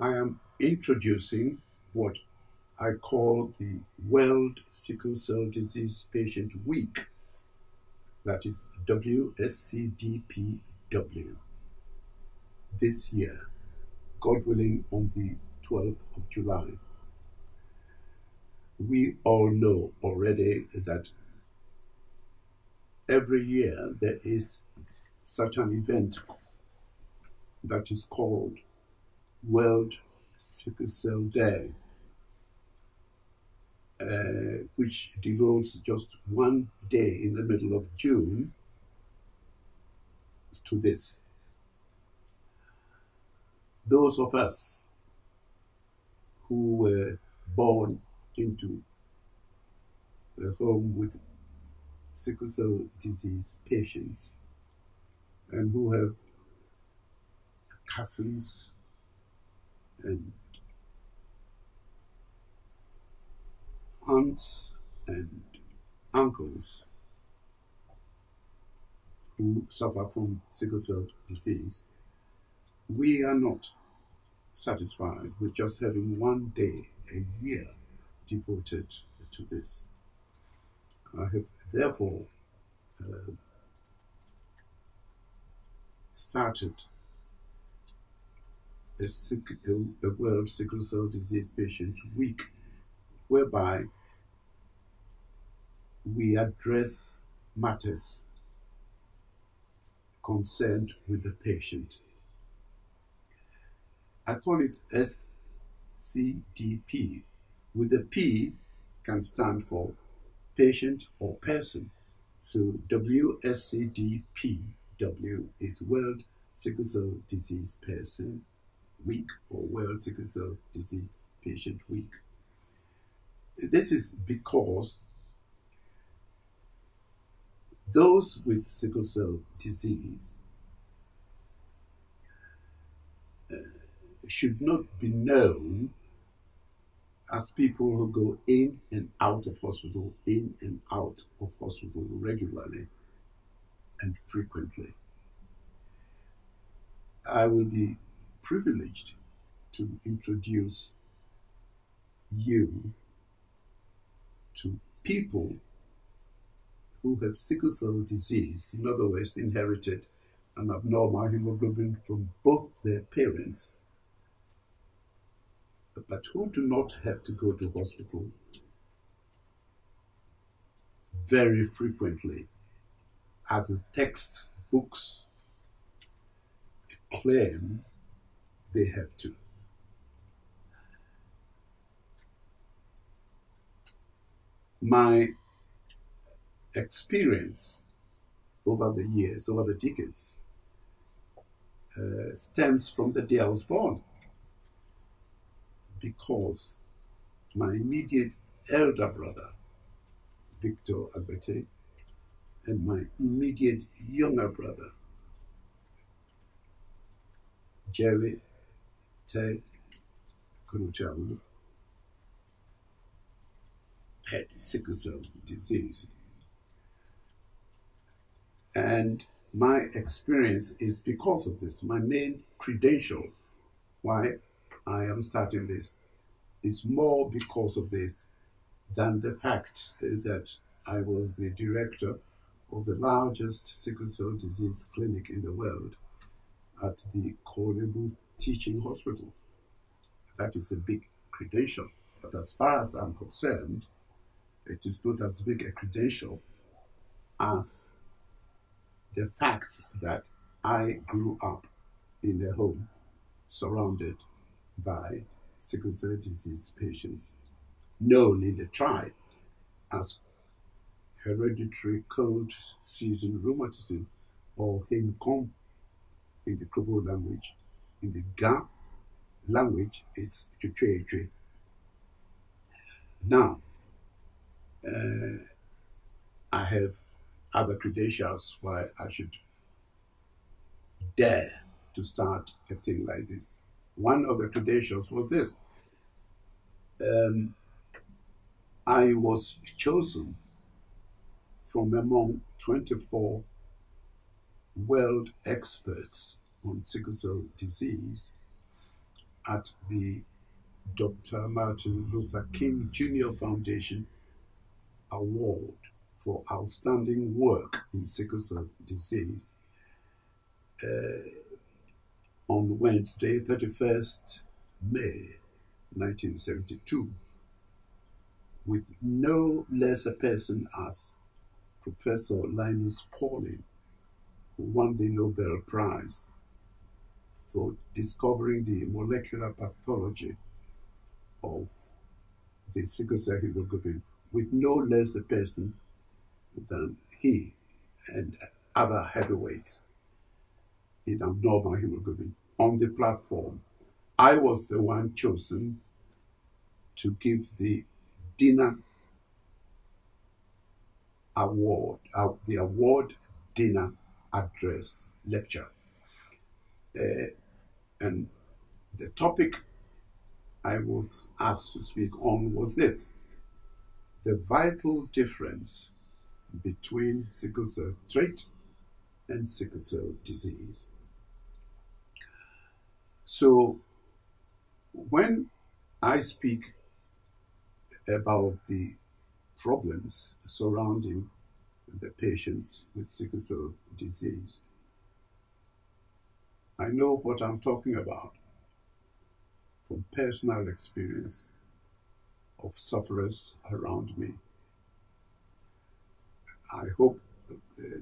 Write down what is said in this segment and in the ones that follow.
I am introducing what I call the World Sickle Cell Disease Patient Week, that is WSCDPW, this year, God willing, on the 12th of July. We all know already that every year there is such an event that is called World Sickle Cell Day, which devotes just one day in the middle of June to this. Those of us who were born into a home with sickle cell disease patients and who have cousins and aunts and uncles who suffer from sickle cell disease, we are not satisfied with just having one day a year devoted to this. I have therefore started a World Sickle Cell Disease Patient Week, whereby we address matters concerned with the patient. I call it SCDP, with the P can stand for patient or person. So WSCDPW is World Sickle Cell Disease Person Week or World Sickle Cell Disease Patient Week. This is because those with sickle cell disease should not be known as people who go in and out of hospital, regularly and frequently. I will be privileged to introduce you to people who have sickle cell disease, in other words, inherited an abnormal hemoglobin from both their parents, but who do not have to go to hospital very frequently, as the textbooks claim they have to. My experience over the years, over the decades, stems from the day I was born, because my immediate elder brother, Victor Agbetey, and my immediate younger brother, Jerry Tei Konotey-Ahulu, had sickle cell disease. And my experience is because of this. My main credential, why I am starting this, is more because of this than the fact that I was the director of the largest sickle cell disease clinic in the world at the Korle Bu Teaching Hospital. That is a big credential. But as far as I'm concerned, it is not as big a credential as the fact that I grew up in a home surrounded by sickle cell disease patients, known in the tribe as hereditary cold season rheumatism, or hemikom in the Krobo language. In the Ga language, it's Chwe. Now, I have other credentials why I should dare to start a thing like this. One of the credentials was this. I was chosen from among 24 world experts on sickle cell disease at the Dr. Martin Luther King Jr. Foundation Award for outstanding work in sickle cell disease on Wednesday, 31st May 1972, with no less a person as Professor Linus Pauling, who won the Nobel Prize for discovering the molecular pathology of the sickle cell hemoglobin, with no less a person than he and other heavyweights in abnormal hemoglobin on the platform. I was the one chosen to give the dinner award, the award dinner address lecture. And the topic I was asked to speak on was this: the vital difference between sickle cell trait and sickle cell disease. So when I speak about the problems surrounding the patients with sickle cell disease, I know what I'm talking about from personal experience of sufferers around me. I hope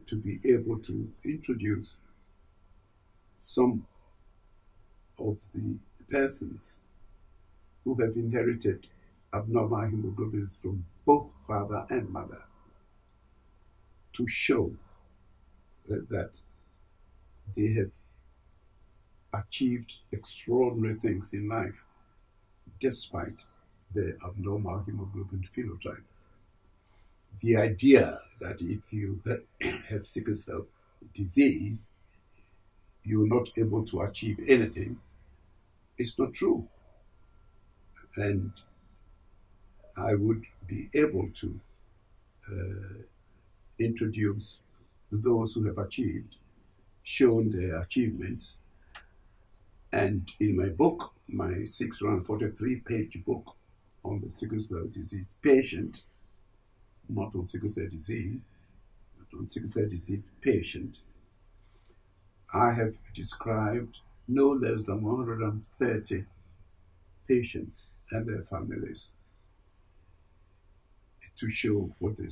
to be able to introduce some of the persons who have inherited abnormal hemoglobins from both father and mother, to show that they have achieved extraordinary things in life despite their abnormal hemoglobin phenotype. The idea that if you have sickle cell disease, you're not able to achieve anything is not true. And I would be able to introduce those who have achieved, shown their achievements. And in my book, my 643-page book on the sickle cell disease patient, not on sickle cell disease, but on sickle cell disease patient, I have described no less than 130 patients and their families to show what they